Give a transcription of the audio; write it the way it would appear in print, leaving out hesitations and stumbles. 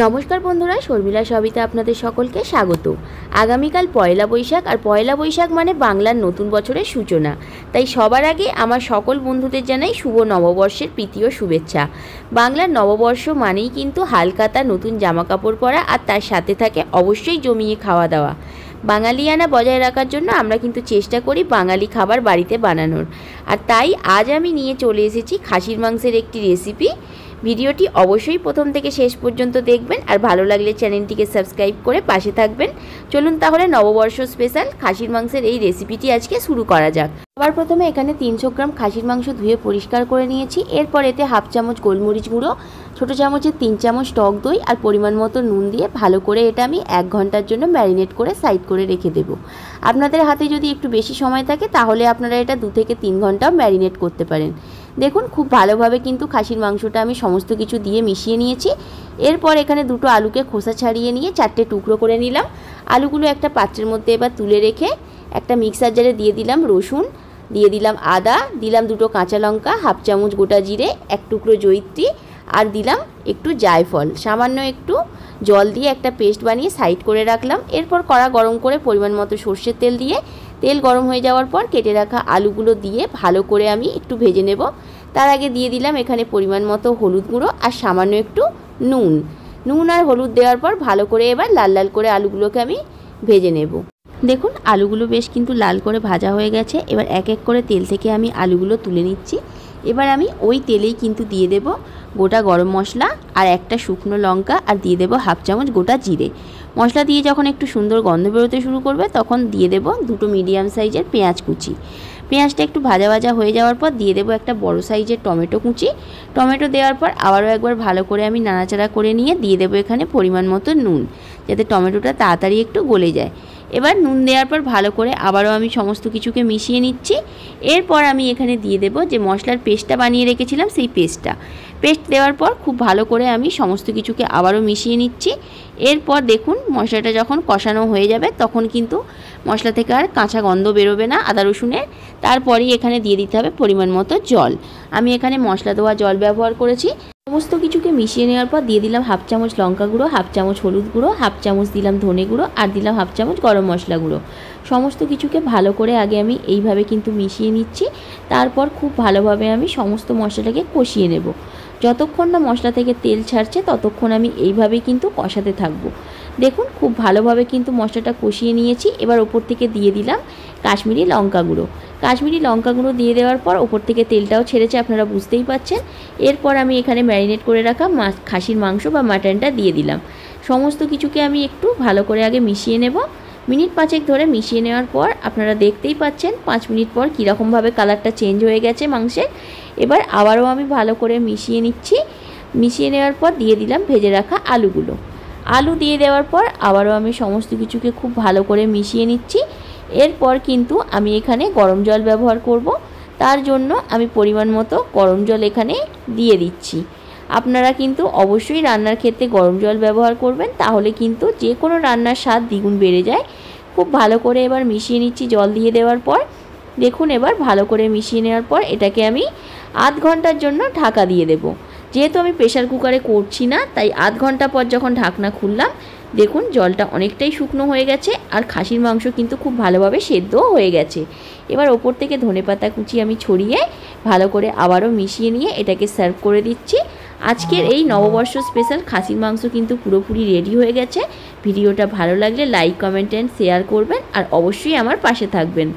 নমস্কার বন্ধুরা, শর্মিলা সবিতা আপনাদের সকলকে স্বাগত। আগামীকাল পয়লা বৈশাখ, আর পয়লা বৈশাখ মানে বাংলার নতুন বছরের সূচনা। তাই সবার আগে আমার সকল বন্ধুদের জানাই শুভ নববর্ষের প্রীতি ও শুভেচ্ছা। বাংলার নববর্ষ মানেই কিন্তু হালখাতা, নতুন জামাকাপড় পরা, আর তার সাথে থাকে অবশ্যই জমিয়ে খাওয়া দাওয়া। বাঙালিয়ানা বজায় রাখার জন্য আমরা কিন্তু চেষ্টা করি বাঙালি খাবার বাড়িতে বানানোর। আর তাই আজ আমি নিয়ে চলে এসেছি খাসির মাংসের একটি রেসিপি। ভিডিওটি অবশ্যই প্রথম থেকে শেষ পর্যন্ত দেখবেন, আর ভালো লাগলে চ্যানেলটিকে সাবস্ক্রাইব করে পাশে থাকবেন। চলুন তাহলে নববর্ষ স্পেশাল খাসির মাংসের এই রেসিপিটি আজকে শুরু করা যাক। সবার প্রথমে এখানে 300 গ্রাম খাসির মাংস ধুয়ে পরিষ্কার করে নিয়েছি। এরপর এতে হাফ চামচ গোলমরিচ গুঁড়ো, ছোটো চামচের 3 চামচ টক দই আর পরিমাণ মতো নুন দিয়ে ভালো করে এটা আমি 1 ঘন্টার জন্য ম্যারিনেট করে সাইড করে রেখে দেব। আপনাদের হাতে যদি একটু বেশি সময় থাকে তাহলে আপনারা এটা 2 থেকে 3 ঘন্টাও ম্যারিনেট করতে পারেন। দেখুন খুব ভালোভাবে কিন্তু খাসির মাংসটা আমি সমস্ত কিছু দিয়ে মিশিয়ে নিয়েছি। এরপর এখানে দুটো আলুকে খোসা ছাড়িয়ে নিয়ে 4টে টুকরো করে নিলাম। আলুগুলো একটা পাত্রের মধ্যে এবার তুলে রেখে একটা মিক্সার জারে দিয়ে দিলাম রসুন, দিয়ে দিলাম আদা, দিলাম দুটো কাঁচা লঙ্কা, হাফ চামচ গোটা জিরে, 1 টুকরো জয়িত্রী, আর দিলাম একটু জায়ফল। সামান্য একটু জল দিয়ে একটা পেস্ট বানিয়ে সাইড করে রাখলাম। এরপর কড়া গরম করে পরিমাণ মতো সর্ষের তেল দিয়ে, তেল গরম হয়ে যাওয়ার পর কেটে রাখা আলুগুলো দিয়ে ভালো করে আমি একটু ভেজে নেব। তার আগে দিয়ে দিলাম এখানে পরিমাণ মতো হলুদ গুঁড়ো আর সামান্য একটু নুন আর হলুদ দেওয়ার পর ভালো করে এবার লাল লাল করে আলুগুলোকে আমি ভেজে নেব। দেখুন আলুগুলো বেশ কিন্তু লাল করে ভাজা হয়ে গেছে। এবার এক এক করে তেল থেকে আমি আলুগুলো তুলে নিচ্ছি। এবার আমি ওই তেলেই কিন্তু দিয়ে দেব গোটা গরম মশলা আর একটা শুকনো লঙ্কা, আর দিয়ে দেব হাফ চামচ গোটা জিরে। মশলা দিয়ে যখন একটু সুন্দর গন্ধ বেরোতে শুরু করবে তখন দিয়ে দেব দুটো মিডিয়াম সাইজের পেঁয়াজ কুচি। পেঁয়াজটা একটু ভাজা ভাজা হয়ে যাওয়ার পর দিয়ে দেবো একটা বড় সাইজের টমেটো কুচি। টমেটো দেওয়ার পর আবারও একবার ভালো করে আমি নাড়াচাড়া করে নিয়ে দিয়ে দেবো এখানে পরিমাণ মতো নুন, যাতে টমেটোটা তাড়াতাড়ি একটু গলে যায়। এবার নুন দেওয়ার পর ভালো করে আবারও আমি সমস্ত কিছুকে মিশিয়ে নিচ্ছি। এরপর আমি এখানে দিয়ে দেবো যে মশলার পেস্টটা বানিয়ে রেখেছিলাম, সেই পেস্ট দেওয়ার পর খুব ভালো করে আমি সমস্ত কিছুকে আবারও মিশিয়ে নিচ্ছি। এরপর দেখুন মশলাটা যখন কষানো হয়ে যাবে তখন কিন্তু মশলা থেকে আর কাঁচা গন্ধ বেরোবে না আদা রসুনের। তারপরেই এখানে দিয়ে দিতে হবে পরিমাণ মতো জল। আমি এখানে মশলা দেওয়া জল ব্যবহার করেছি। সমস্ত কিছুকে মিশিয়ে নেওয়ার পর দিয়ে দিলাম হাফ চামচ লঙ্কা গুঁড়ো, হাফ চামচ হলুদ গুঁড়ো, হাফ চামচ দিলাম ধনে গুঁড়ো, আর দিলাম হাফ চামচ গরম মশলা গুঁড়ো। সমস্ত কিছুকে ভালো করে আগে আমি এইভাবে কিন্তু মিশিয়ে নিচ্ছি। তারপর খুব ভালোভাবে আমি সমস্ত মশলাটাকে কষিয়ে নেব। যতক্ষণ না মশলা থেকে তেল ছাড়ছে ততক্ষণ আমি এইভাবেই কিন্তু কষাতে থাকবো। দেখুন খুব ভালোভাবে কিন্তু মশলাটা কষিয়ে নিয়েছি। এবার ওপর থেকে দিয়ে দিলাম কাশ্মীরি লঙ্কা গুঁড়ো দিয়ে দেওয়ার পর ওপর থেকে তেলটাও ছেড়েছে, আপনারা বুঝতেই পাচ্ছেন। এরপর আমি এখানে ম্যারিনেট করে রাখা খাসির মাংস বা মাটনটা দিয়ে দিলাম। সমস্ত কিছুকে আমি একটু ভালো করে আগে মিশিয়ে নেব। মিনিট 5 ধরে মিশিয়ে নেওয়ার পর আপনারা দেখতেই পাচ্ছেন 5 মিনিট পর কীরকমভাবে কালারটা চেঞ্জ হয়ে গেছে মাংসের। এবার আবারও আমি ভালো করে মিশিয়ে নিচ্ছি। মিশিয়ে নেওয়ার পর দিয়ে দিলাম ভেজে রাখা আলু দিয়ে দেওয়ার পর আবারও আমি সমস্ত কিছুকে খুব ভালো করে মিশিয়ে নিচ্ছি। এরপর কিন্তু আমি এখানে গরম জল ব্যবহার করব। তার জন্য আমি পরিমাণ মতো গরম জল এখানে দিয়ে দিচ্ছি। আপনারা কিন্তু অবশ্যই রান্নার ক্ষেত্রে গরম জল ব্যবহার করবেন, তাহলে কিন্তু যে কোনো রান্নার স্বাদ দ্বিগুণ বেড়ে যায়। খুব ভালো করে এবার মিশিয়ে নিচ্ছি জল দিয়ে দেওয়ার পর। দেখুন এবার ভালো করে মিশিয়ে নেওয়ার পর এটাকে আমি আধ ঘন্টার জন্য ঢাকা দিয়ে দেব। যেহেতু আমি প্রেশার কুকারে করছি না, তাই আধ ঘন্টা পর যখন ঢাকনা খুললাম দেখুন জলটা অনেকটাই শুকনো হয়ে গেছে, আর খাসির মাংস কিন্তু খুব ভালোভাবে সেদ্ধও হয়ে গেছে। এবার ওপর থেকে ধনেপাতা কুচি আমি ছড়িয়ে ভালো করে আবারও মিশিয়ে নিয়ে এটাকে সার্ভ করে দিচ্ছি। আজকের এই নববর্ষ স্পেশাল খাসির মাংস কিন্তু পুরোপুরি রেডি হয়ে গেছে। ভিডিওটা ভালো লাগলে লাইক, কমেন্ট অ্যান্ড শেয়ার করবেন, আর অবশ্যই আমার পাশে থাকবেন।